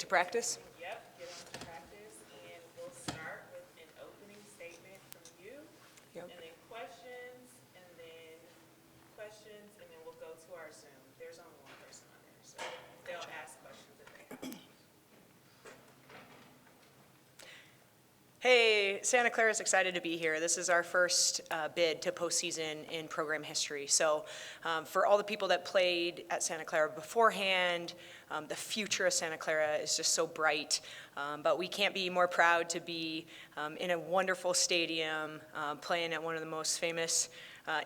to practice? Yep, get on to practice, and we'll start with an opening statement from you, Yep. and then questions, and then we'll go to our Zoom. There's only one person on there, so they'll ask questions if they have. Hey, Santa Clara is excited to be here. This is our first bid to postseason in program history. So for all the people that played at Santa Clara beforehand, the future of Santa Clara is just so bright. But we can't be more proud to be in a wonderful stadium, playing at one of the most famous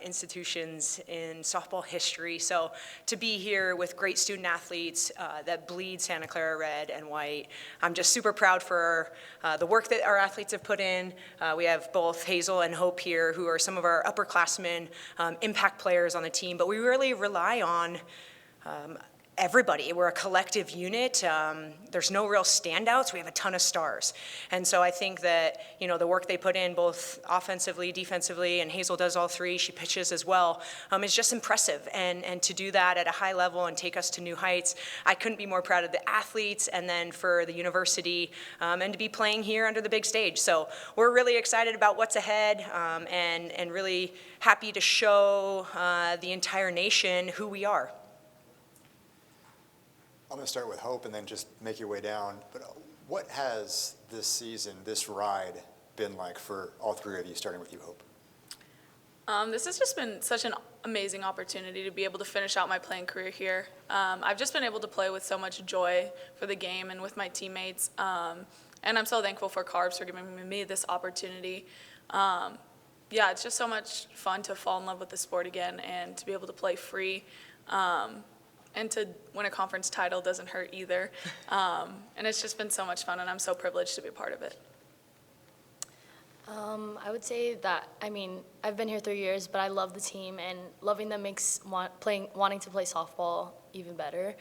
institutions in softball history. So to be here with great student athletes that bleed Santa Clara red and white, I'm just super proud for the work that our athletes have put in. We have both Hazel and Hope here, who are some of our upperclassmen, impact players on the team, but we really rely on everybody. We're a collective unit. There's no real standouts. We have a ton of stars. And so I think that, you know, the work they put in both offensively, defensively, and Hazel does all three, she pitches as well, is just impressive. And to do that at a high level and take us to new heights, I couldn't be more proud of the athletes and then for the university and to be playing here under the big stage. So we're really excited about what's ahead and really happy to show the entire nation who we are. I'm going to start with Hope and then just make your way down. But what has this season, this ride, been like for all three of you, starting with you, Hope? This has just been such an amazing opportunity to be able to finish out my playing career here. I've just been able to play with so much joy for the game and with my teammates. And I'm so thankful for Carbs for giving me this opportunity. Yeah, it's just so much fun to fall in love with the sport again and to be able to play free. And to win a conference title doesn't hurt either. And it's just been so much fun, and I'm so privileged to be a part of it. I would say that, I've been here 3 years, but I love the team, and loving them makes wanting to play softball even better.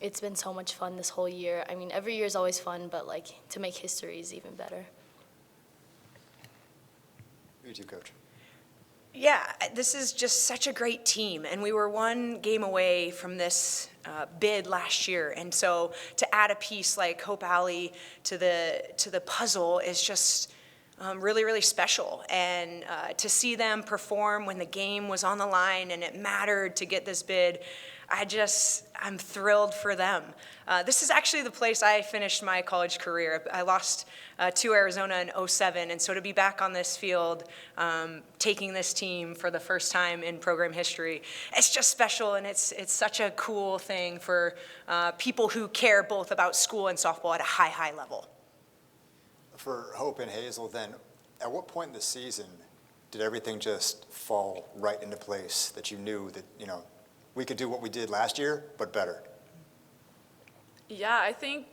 It's been so much fun this whole year. Every year is always fun, but to make history is even better. You too, Coach. Yeah, this is just such a great team, and we were one game away from this bid last year, and so to add a piece like Hope Alley to the puzzle is just really, really special, and to see them perform when the game was on the line and it mattered to get this bid, I'm thrilled for them. This is actually the place I finished my college career. I lost to Arizona in 2007, and so to be back on this field, taking this team for the first time in program history, it's just special, and it's such a cool thing for people who care both about school and softball at a high, high level. For Hope and Hazel, then, at what point in the season did everything just fall right into place that you knew that, we could do what we did last year, but better? Yeah, I think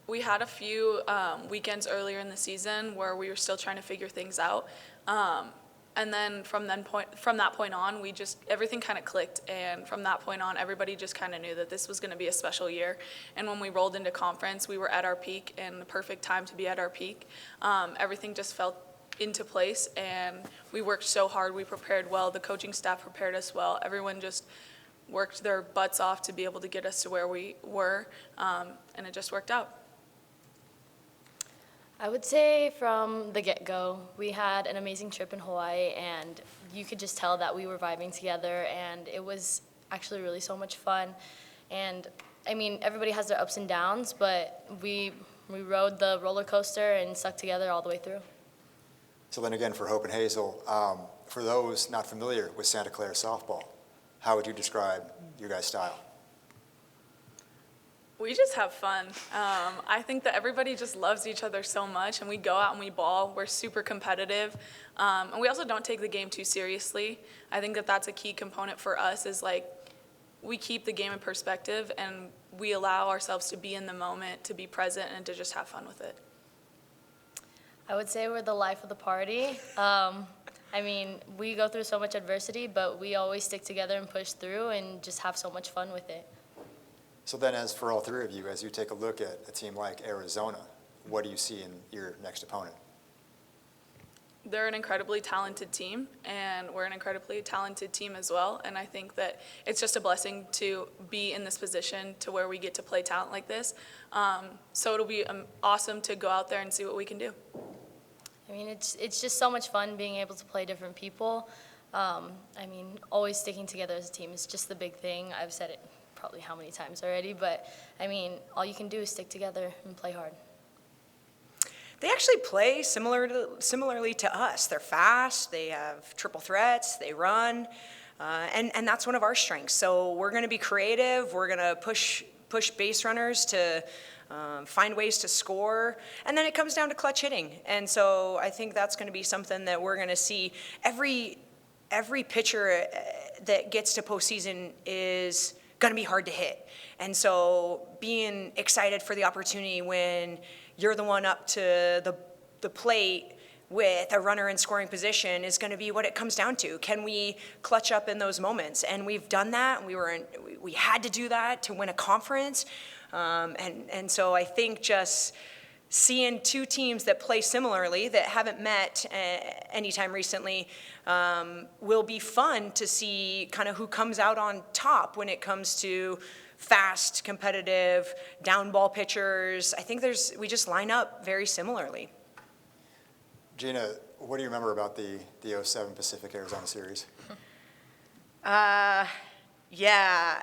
we had a few weekends earlier in the season where we were still trying to figure things out. And then from that point on, everything kind of clicked. And from that point on, everybody just kind of knew that this was going to be a special year. And when we rolled into conference, we were at our peak, and the perfect time to be at our peak. Everything just fell into place, and we worked so hard. We prepared well. The coaching staff prepared us well. Everyone just worked their butts off to be able to get us to where we were, and it just worked out. I would say from the get-go, we had an amazing trip in Hawaii, and you could just tell that we were vibing together, and it was actually really so much fun. And everybody has their ups and downs, but we rode the roller coaster and stuck together all the way through. So then again, for Hope and Hazel, for those not familiar with Santa Clara softball, how would you describe your guys' style? We just have fun. I think that everybody just loves each other so much, and we go out and we ball. We're super competitive, and we also don't take the game too seriously. I think that that's a key component for us is we keep the game in perspective, and we allow ourselves to be in the moment, to be present, and to just have fun with it. I would say we're the life of the party. We go through so much adversity, but we always stick together and push through and just have so much fun with it. So then as for all three of you, as you take a look at a team like Arizona, what do you see in your next opponent? they're an incredibly talented team, and we're an incredibly talented team as well. And I think that it's just a blessing to be in this position to where we get to play talent like this. So it'll be awesome to go out there and see what we can do. I mean, it's just so much fun being able to play different people. I mean, always sticking together as a team is just the big thing. I've said it probably how many times already, but I mean, all you can do is stick together and play hard. They actually play similarly to us. They're fast, they have triple threats, they run, and that's one of our strengths. So we're going to be creative, we're going to push base runners to find ways to score, and then it comes down to clutch hitting. And so I think that's going to be something that we're going to see. Every pitcher that gets to postseason is going to be hard to hit. And so being excited for the opportunity when you're the one up to the plate with a runner in scoring position is going to be what it comes down to. Can we clutch up in those moments? And we've done that. We had to do that to win a conference. And so I think just seeing two teams that play similarly, that haven't met anytime recently, will be fun to see kind of who comes out on top when it comes to fast, competitive, down ball pitchers. I think we just line up very similarly. Gina, what do you remember about the 07 Pacific Arizona series? Yeah,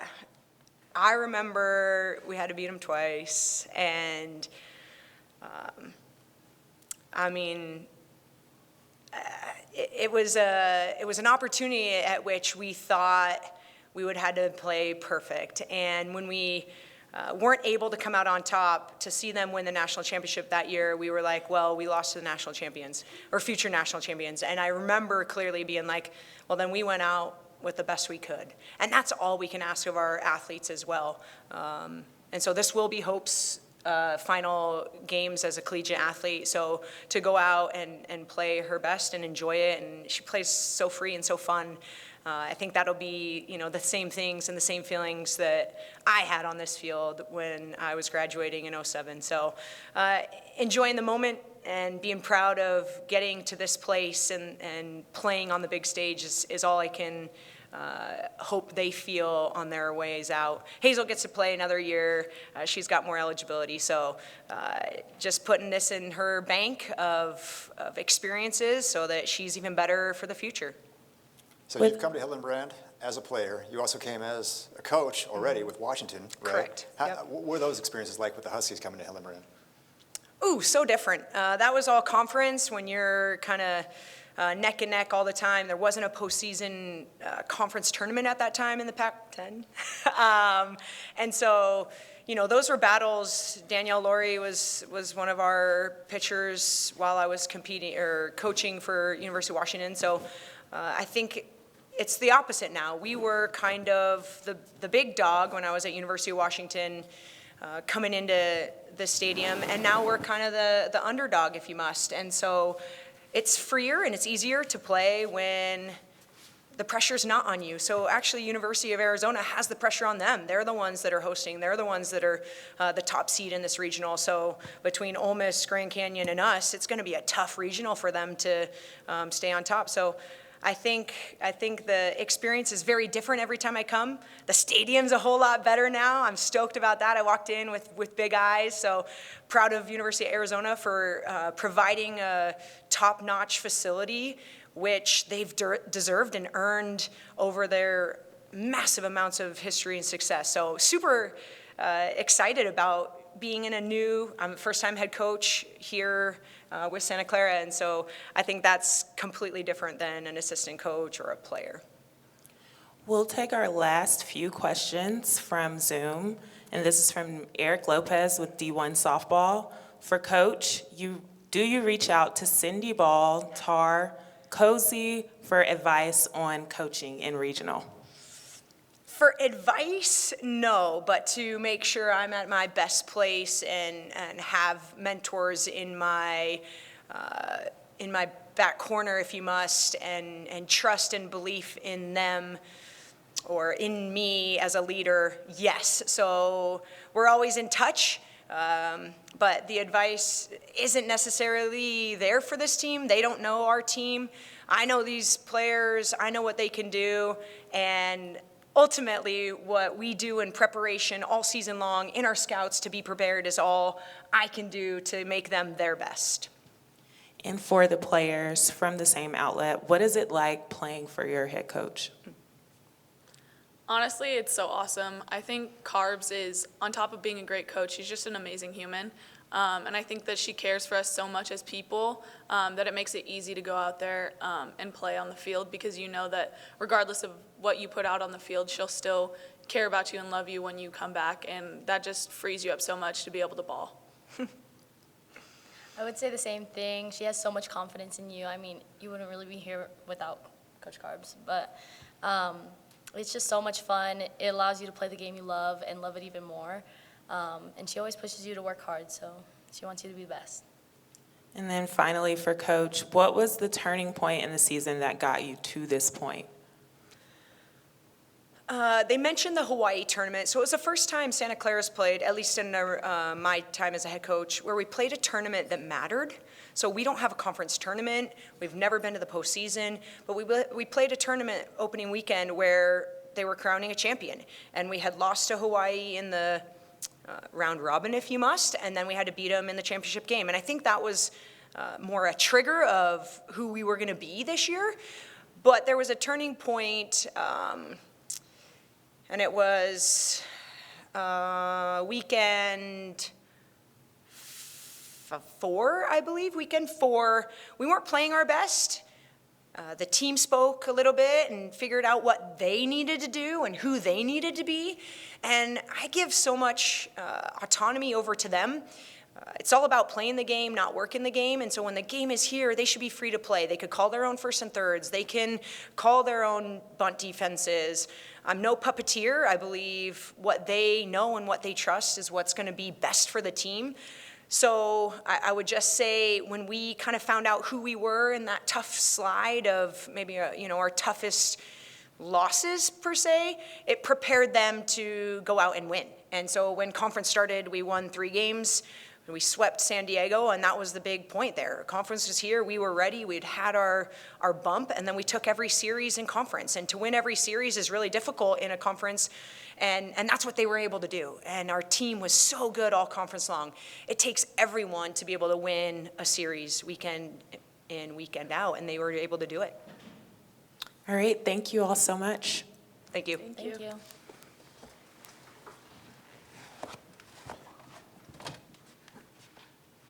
I remember we had to beat them twice, and I mean, it was an opportunity at which we thought we would have to play perfect. And when we weren't able to come out on top, to see them win the national championship that year, we were like, well, we lost to the national champions, or future national champions. And I remember clearly being like, well, then we went out with the best we could. And that's all we can ask of our athletes as well. And so this will be Hope's final games as a collegiate athlete. So to go out and play her best and enjoy it, and she plays so free and so fun. I think that'll be, the same things and the same feelings that I had on this field when I was graduating in 07. So enjoying the moment and being proud of getting to this place and playing on the big stage is all I can hope they feel on their ways out. Hazel gets to play another year. She's got more eligibility. So just putting this in her bank of experiences so that she's even better for the future. So you've come to Hillenbrand as a player. You also came as a coach already with Washington, right? Correct. What were those experiences like with the Huskies coming to Hillenbrand? Ooh, so different. That was all conference when you're kind of neck and neck all the time. There wasn't a postseason conference tournament at that time in the Pac-10. And so, those were battles. Danielle Laurie was one of our pitchers while I was coaching for University of Washington. So I think it's the opposite now. We were kind of the big dog when I was at University of Washington coming into the stadium, and now we're kind of the underdog, if you must. And so it's freer and it's easier to play when the pressure's not on you. So actually, University of Arizona has the pressure on them. They're the ones that are hosting. They're the ones that are the top seed in this regional. So between Ole Miss, Grand Canyon, and us, it's going to be a tough regional for them to stay on top. So I think the experience is very different every time I come. The stadium's a whole lot better now. I'm stoked about that. I walked in with big eyes, so proud of University of Arizona for providing a top-notch facility, which they've deserved and earned over their massive amounts of history and success. So super excited about being in I'm a first-time head coach here with Santa Clara, and so I think that's completely different than an assistant coach or a player. We'll take our last few questions from Zoom, and this is from Eric Lopez with D1 Softball. For Coach, do you reach out to Cindy Ball, Tar, Cozy for advice on coaching in regional? For advice, no, but to make sure I'm at my best place and have mentors in my back corner, if you must, and trust and belief in them or in me as a leader, yes. So we're always in touch. But the advice isn't necessarily there for this team. They don't know our team. I know these players. I know what they can do. And ultimately, what we do in preparation all season long in our scouts to be prepared is all I can do to make them their best. And for the players from the same outlet, what is it like playing for your head coach? Honestly, it's so awesome. I think Carbs is, on top of being a great coach, she's just an amazing human. And I think that she cares for us so much as people that it makes it easy to go out there and play on the field, because you know that regardless of what you put out on the field, she'll still care about you and love you when you come back. And that just frees you up so much to be able to ball. I would say the same thing. She has so much confidence in you. I mean, you wouldn't really be here without Coach Carbs. But it's just so much fun. It allows you to play the game you love and love it even more. And she always pushes you to work hard, so she wants you to be the best. And then finally for Coach, what was the turning point in the season that got you to this point? They mentioned the Hawaii tournament. So it was the first time Santa Clara's played, at least in my time as a head coach, where we played a tournament that mattered. So we don't have a conference tournament. We've never been to the postseason. But we played a tournament opening weekend where they were crowning a champion. And we had lost to Hawaii in the round robin, if you must, and then we had to beat them in the championship game. And I think that was more a trigger of who we were going to be this year. But there was a turning point, and it was weekend 4, I believe, weekend 4. We weren't playing our best. The team spoke a little bit and figured out what they needed to do and who they needed to be. And I give so much autonomy over to them. It's all about playing the game, not working the game. And so when the game is here, they should be free to play. They could call their own first and thirds. They can call their own bunt defenses. I'm no puppeteer. I believe what they know and what they trust is what's going to be best for the team. So I would just say when we kind of found out who we were in that tough slide of maybe our toughest losses per se, it prepared them to go out and win. And so when conference started, we won 3 games. We swept San Diego, and that was the big point there. Conference was here. We were ready. We'd had our bump, and then we took every series in conference. And to win every series is really difficult in a conference, and that's what they were able to do. And our team was so good all conference long. It takes everyone to be able to win a series weekend in, weekend out, and they were able to do it. All right, thank you all so much. Thank you. Thank you.